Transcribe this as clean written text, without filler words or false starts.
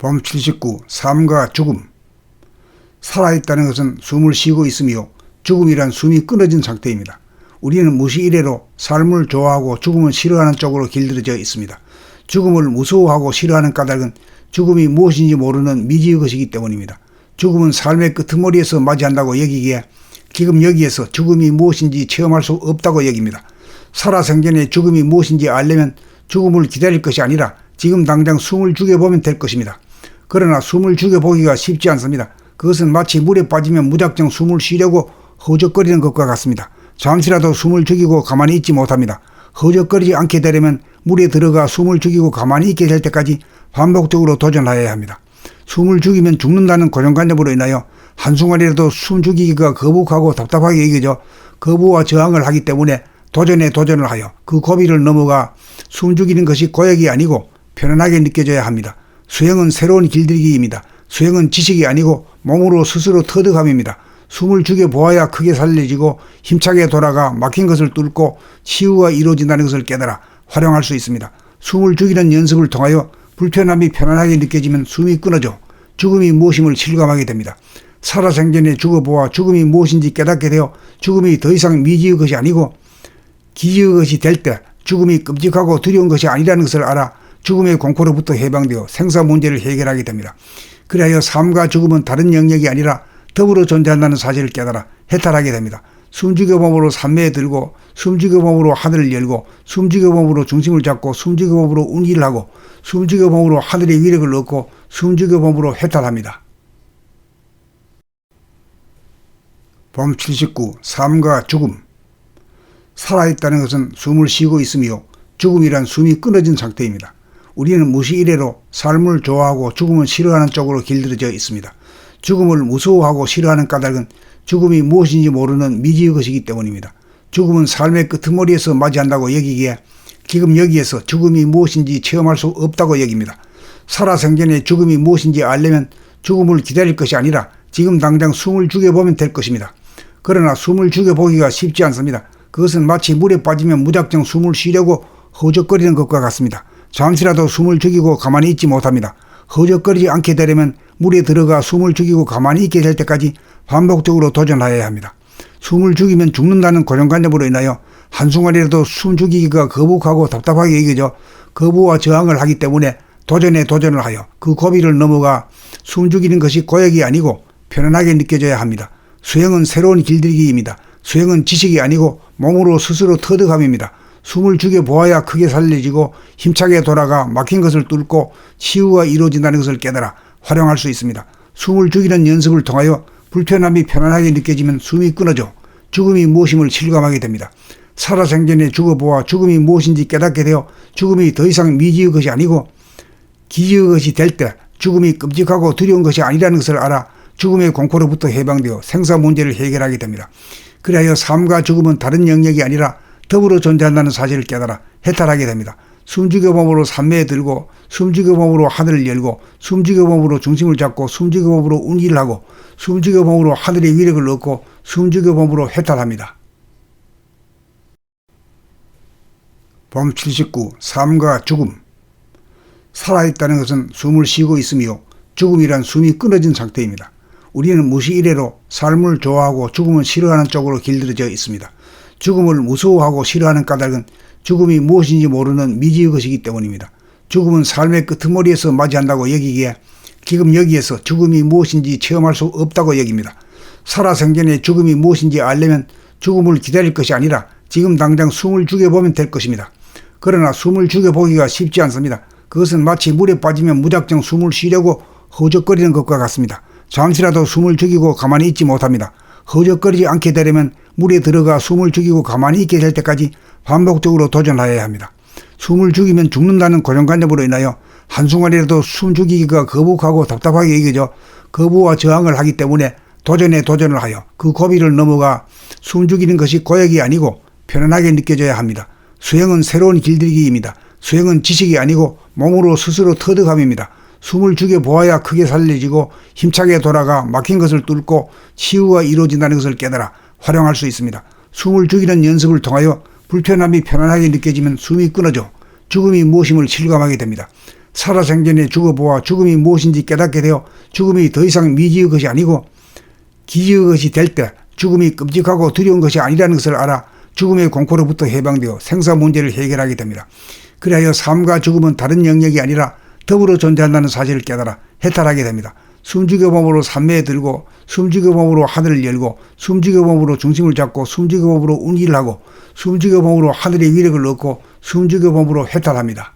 범 79. 삶과 죽음. 살아있다는 것은 숨을 쉬고 있으며 죽음이란 숨이 끊어진 상태입니다. 우리는 무시 이래로 삶을 좋아하고 죽음을 싫어하는 쪽으로 길들여져 있습니다. 죽음을 무서워하고 싫어하는 까닭은 죽음이 무엇인지 모르는 미지의 것이기 때문입니다. 죽음은 삶의 끄트머리에서 맞이한다고 여기기에 지금 여기에서 죽음이 무엇인지 체험할 수 없다고 여깁니다. 살아생전에 죽음이 무엇인지 알려면 죽음을 기다릴 것이 아니라 지금 당장 숨을 죽여보면 될 것입니다. 그러나 숨을 죽여보기가 쉽지 않습니다. 그것은 마치 물에 빠지면 무작정 숨을 쉬려고 허적거리는 것과 같습니다. 잠시라도 숨을 죽이고 가만히 있지 못합니다. 허적거리지 않게 되려면 물에 들어가 숨을 죽이고 가만히 있게 될 때까지 반복적으로 도전하여야 합니다. 숨을 죽이면 죽는다는 고정관념으로 인하여 한순간이라도 숨 죽이기가 거북하고 답답하게 여겨져 거부와 저항을 하기 때문에 도전에 도전을 하여 그 고비를 넘어가 숨 죽이는 것이 고역이 아니고 편안하게 느껴져야 합니다. 수행은 새로운 길들이기입니다. 수행은 지식이 아니고 몸으로 스스로 터득함입니다. 숨을 죽여보아야 크게 살려지고 힘차게 돌아가 막힌 것을 뚫고 치유가 이루어진다는 것을 깨달아 활용할 수 있습니다. 숨을 죽이는 연습을 통하여 불편함이 편안하게 느껴지면 숨이 끊어져 죽음이 무엇임을 실감하게 됩니다. 살아생전에 죽어보아 죽음이 무엇인지 깨닫게 되어 죽음이 더 이상 미지의 것이 아니고 기지의 것이 될 때 죽음이 끔찍하고 두려운 것이 아니라는 것을 알아 죽음의 공포로부터 해방되어 생사 문제를 해결하게 됩니다. 그리하여 삶과 죽음은 다른 영역이 아니라 더불어 존재한다는 사실을 깨달아 해탈하게 됩니다. 숨죽여봄으로 산매에 들고 숨죽여봄으로 하늘을 열고 숨죽여봄으로 중심을 잡고 숨죽여봄으로 운기를 하고 숨죽여봄으로 하늘의 위력을 얻고 숨죽여봄으로 해탈합니다. 범 79. 삶과 죽음. 살아있다는 것은 숨을 쉬고 있으며 죽음이란 숨이 끊어진 상태입니다. 우리는 무시 이래로 삶을 좋아하고 죽음을 싫어하는 쪽으로 길들여져 있습니다. 죽음을 무서워하고 싫어하는 까닭은 죽음이 무엇인지 모르는 미지의 것이기 때문입니다. 죽음은 삶의 끄트머리에서 맞이한다고 여기기에 지금 여기에서 죽음이 무엇인지 체험할 수 없다고 여깁니다. 살아생전에 죽음이 무엇인지 알려면 죽음을 기다릴 것이 아니라 지금 당장 숨을 죽여보면 될 것입니다. 그러나 숨을 죽여보기가 쉽지 않습니다. 그것은 마치 물에 빠지면 무작정 숨을 쉬려고 허적거리는 것과 같습니다. 잠시라도 숨을 죽이고 가만히 있지 못합니다. 허적거리지 않게 되려면 물에 들어가 숨을 죽이고 가만히 있게 될 때까지 반복적으로 도전하여야 합니다. 숨을 죽이면 죽는다는 고정관념으로 인하여 한순간이라도 숨 죽이기가 거북하고 답답하게 여겨져 거부와 저항을 하기 때문에 도전에 도전을 하여 그 고비를 넘어가 숨 죽이는 것이 고역이 아니고 편안하게 느껴져야 합니다. 수행은 새로운 길들이기입니다. 수행은 지식이 아니고 몸으로 스스로 터득함입니다. 숨을 죽여보아야 크게 살려지고 힘차게 돌아가 막힌 것을 뚫고 치유가 이루어진다는 것을 깨달아 활용할 수 있습니다. 숨을 죽이는 연습을 통하여 불편함이 편안하게 느껴지면 숨이 끊어져 죽음이 무엇임을 실감하게 됩니다. 살아생전에 죽어보아 죽음이 무엇인지 깨닫게 되어 죽음이 더 이상 미지의 것이 아니고 기지의 것이 될 때 죽음이 끔찍하고 두려운 것이 아니라는 것을 알아 죽음의 공포로부터 해방되어 생사 문제를 해결하게 됩니다. 그리하여 삶과 죽음은 다른 영역이 아니라 더불어 존재한다는 사실을 깨달아 해탈하게 됩니다. 숨죽여봄으로 산매에 들고 숨죽여봄으로 하늘을 열고 숨죽여봄으로 중심을 잡고 숨죽여봄으로 운기를 하고 숨죽여봄으로 하늘의 위력을 얻고 숨죽여봄으로 해탈합니다. 범 79. 삶과 죽음. 살아있다는 것은 숨을 쉬고 있으며 죽음이란 숨이 끊어진 상태입니다. 우리는 무시 이래로 삶을 좋아하고 죽음을 싫어하는 쪽으로 길들여져 있습니다. 죽음을 무서워하고 싫어하는 까닭은 죽음이 무엇인지 모르는 미지의 것이기 때문입니다. 죽음은 삶의 끄트머리에서 맞이한다고 여기기에 지금 여기에서 죽음이 무엇인지 체험할 수 없다고 여깁니다. 살아생전에 죽음이 무엇인지 알려면 죽음을 기다릴 것이 아니라 지금 당장 숨을 죽여보면 될 것입니다. 그러나 숨을 죽여보기가 쉽지 않습니다. 그것은 마치 물에 빠지면 무작정 숨을 쉬려고 허적거리는 것과 같습니다. 잠시라도 숨을 죽이고 가만히 있지 못합니다. 허적거리지 않게 되려면 물에 들어가 숨을 죽이고 가만히 있게 될 때까지 반복적으로 도전하여야 합니다. 숨을 죽이면 죽는다는 고정관념으로 인하여 한순간이라도 숨 죽이기가 거북하고 답답하게 여겨져 거부와 저항을 하기 때문에 도전에 도전을 하여 그 고비를 넘어가 숨 죽이는 것이 고역이 아니고 편안하게 느껴져야 합니다. 수행은 새로운 길들이기입니다. 수행은 지식이 아니고 몸으로 스스로 터득함입니다. 숨을 죽여보아야 크게 살려지고 힘차게 돌아가 막힌 것을 뚫고 치유가 이루어진다는 것을 깨달아 활용할 수 있습니다. 숨을 죽이는 연습을 통하여 불편함이 편안하게 느껴지면 숨이 끊어져 죽음이 무엇임을 실감하게 됩니다. 살아생전에 죽어보아 죽음이 무엇인지 깨닫게 되어 죽음이 더 이상 미지의 것이 아니고 기지의 것이 될 때 죽음이 끔찍하고 두려운 것이 아니라는 것을 알아 죽음의 공포로부터 해방되어 생사 문제를 해결하게 됩니다. 그리하여 삶과 죽음은 다른 영역이 아니라 더불어 존재한다는 사실을 깨달아 해탈하게 됩니다. 숨죽여 몸으로 산매에 들고 숨죽여 몸으로 하늘을 열고 숨죽여 몸으로 중심을 잡고 숨죽여 몸으로 운기를 하고 숨죽여 몸으로 하늘의 위력을 얻고 숨죽여 몸으로 해탈합니다.